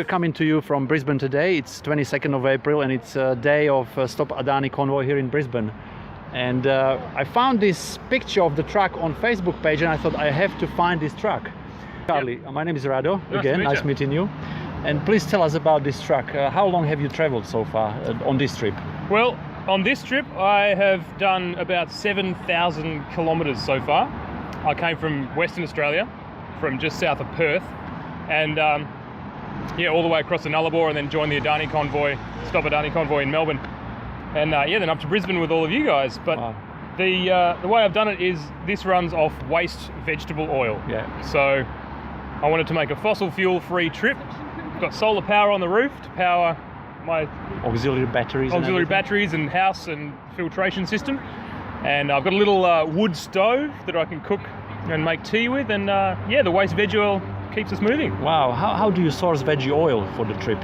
we're coming to you from Brisbane today. It's 22nd of April and it's a day of Stop Adani convoy here in Brisbane. And I found this picture of the truck on Facebook page and I thought I have to find this truck. Charlie, my name is Rado. Nice meeting you. And please tell us about this truck. How long have you traveled so far on this trip? Well, on this trip I have done about 7,000 kilometres so far. I came from Western Australia, from just south of Perth, and all the way across the Nullarbor, and then joined the Adani convoy, Stop Adani convoy in Melbourne, and then up to Brisbane with all of you guys. But wow. The way I've done it is this runs off waste vegetable oil. Yeah. So I wanted to make a fossil fuel free trip. Got solar power on the roof to power my auxiliary batteries and house and filtration system, and I've got a little wood stove that I can cook and make tea with, and the waste veg oil keeps us moving. Wow, how do you source veggie oil for the trip?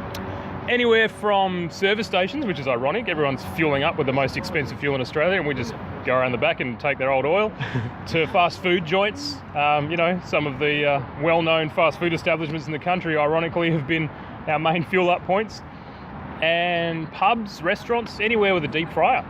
Anywhere from service stations, which is ironic, everyone's fueling up with the most expensive fuel in Australia and we just go around the back and take their old oil, to fast food joints. Some of the well-known fast food establishments in the country ironically have been our main fuel up points, and pubs, restaurants, anywhere with a deep fryer.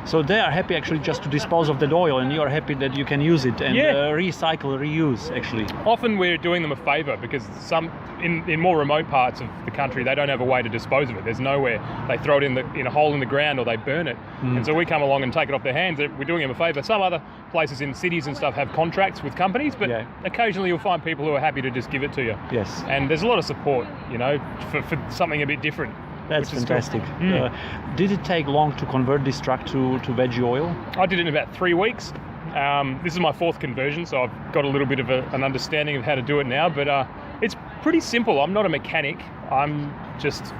So they are happy actually just to dispose of that oil, and you are happy that you can use it and recycle, reuse actually. Often we're doing them a favour because some in more remote parts of the country they don't have a way to dispose of it. There's nowhere. They throw it in a hole in the ground or they burn it. And so we come along and take it off their hands. We're doing them a favour. Some other places in cities and stuff have contracts with companies, but occasionally you'll find people who are happy to just give it to you. Yes. And there's a lot of support, for something a bit different. That's fantastic. Cool. Did it take long to convert this truck to veggie oil? I did it in about 3 weeks. This is my 4th conversion, so I've got a little bit of an understanding of how to do it now, but it's pretty simple. I'm not a mechanic, I'm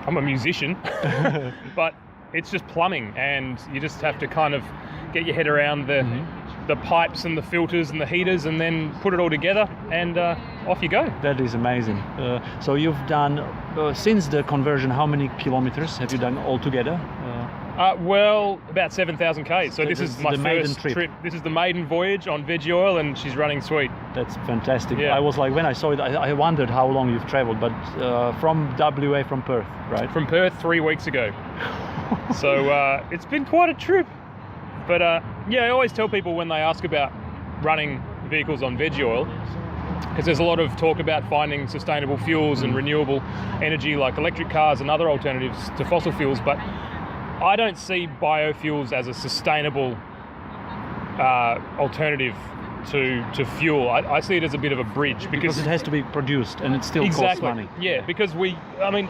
a musician, but it's just plumbing, and you just have to kind of get your head around the pipes and the filters and the heaters, and then put it all together, and off you go. That is amazing. So you've done, since the conversion, how many kilometers have you done altogether? Well, about 7,000 k's. So this is my first trip. This is the Maiden Voyage on veggie oil, and she's running sweet. That's fantastic. Yeah. I was like, when I saw it, I wondered how long you've traveled, but from WA, from Perth, right? From Perth 3 weeks ago. So it's been quite a trip. But I always tell people when they ask about running vehicles on veggie oil, because there's a lot of talk about finding sustainable fuels and renewable energy like electric cars and other alternatives to fossil fuels, but I don't see biofuels as a sustainable alternative to fuel. I see it as a bit of a bridge because it has to be produced and it still costs money. Yeah, because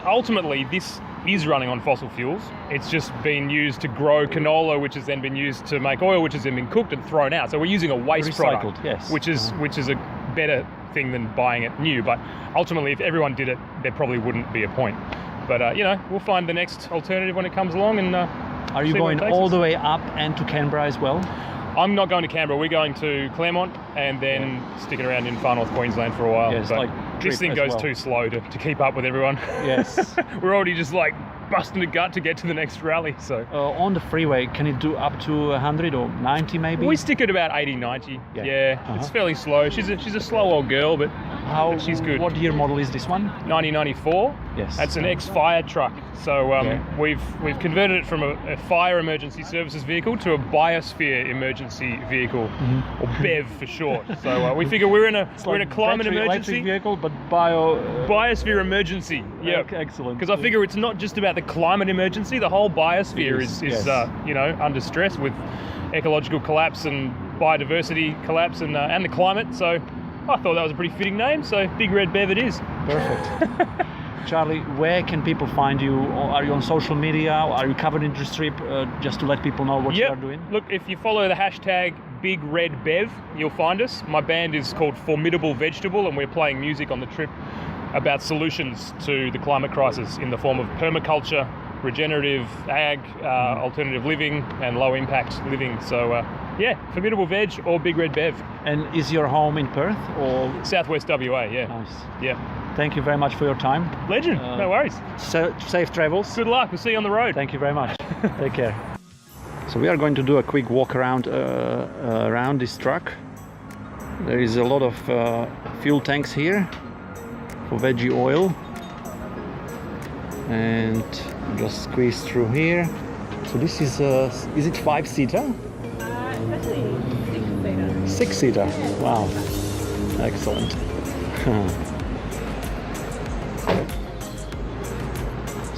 ultimately this is running on fossil fuels. It's just been used to grow canola, which has then been used to make oil, which has then been cooked and thrown out. So we're using a waste product, yes. which is a better thing than buying it new. But ultimately, if everyone did it, there probably wouldn't be a point. But we'll find the next alternative when it comes along. And are you going all the way up and to Canberra as well? I'm not going to Canberra. We're going to Claremont and then sticking around in far north Queensland for a while. Yes, but this thing goes too slow to keep up with everyone. Yes. We're already just busting a gut to get to the next rally. So on the freeway, can it do up to 100 or 90 maybe? We stick at about 80, 90. Yeah. It's fairly slow. She's a slow old girl, but she's good. What year model is this one? 1994. Yes. That's an ex-fire truck. So we've converted it from a fire emergency services vehicle to a Biosphere emergency vehicle, or BEV for short. So we figure we're in a climate emergency. Electric vehicle, but Biosphere emergency. Yeah. Okay, excellent. Because I figure it's not just about the climate emergency. The whole biosphere is under stress with ecological collapse and biodiversity collapse and the climate. So I thought that was a pretty fitting name. So Big Red Bev it is. Perfect. Charlie, where can people find you? Are you on social media? Are you covered in the strip? Just to let people know what you are doing. Look, if you follow the hashtag Big Red Bev, you'll find us. My band is called Formidable Vegetable, and we're playing music on the trip about solutions to the climate crisis in the form of permaculture, regenerative ag, alternative living, and low impact living. So Formidable Veg or Big Red Bev. And is your home in Perth or Southwest WA? Yeah. Nice. Yeah. Thank you very much for your time. Legend. No worries. Safe travels. Good luck. We'll see you on the road. Thank you very much. Take care. So we are going to do a quick walk around this truck. There is a lot of fuel tanks here for veggie oil. and just squeeze through here. So this is it 5-seater? Actually, 6-seater. 6-seater. Wow, excellent.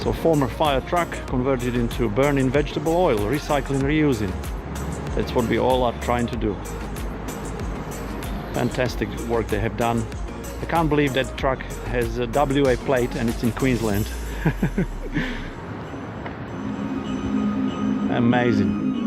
So former fire truck converted into burning vegetable oil, recycling, reusing. That's what we all are trying to do. Fantastic work they have done. I can't believe that truck has a WA plate and it's in Queensland. Amazing.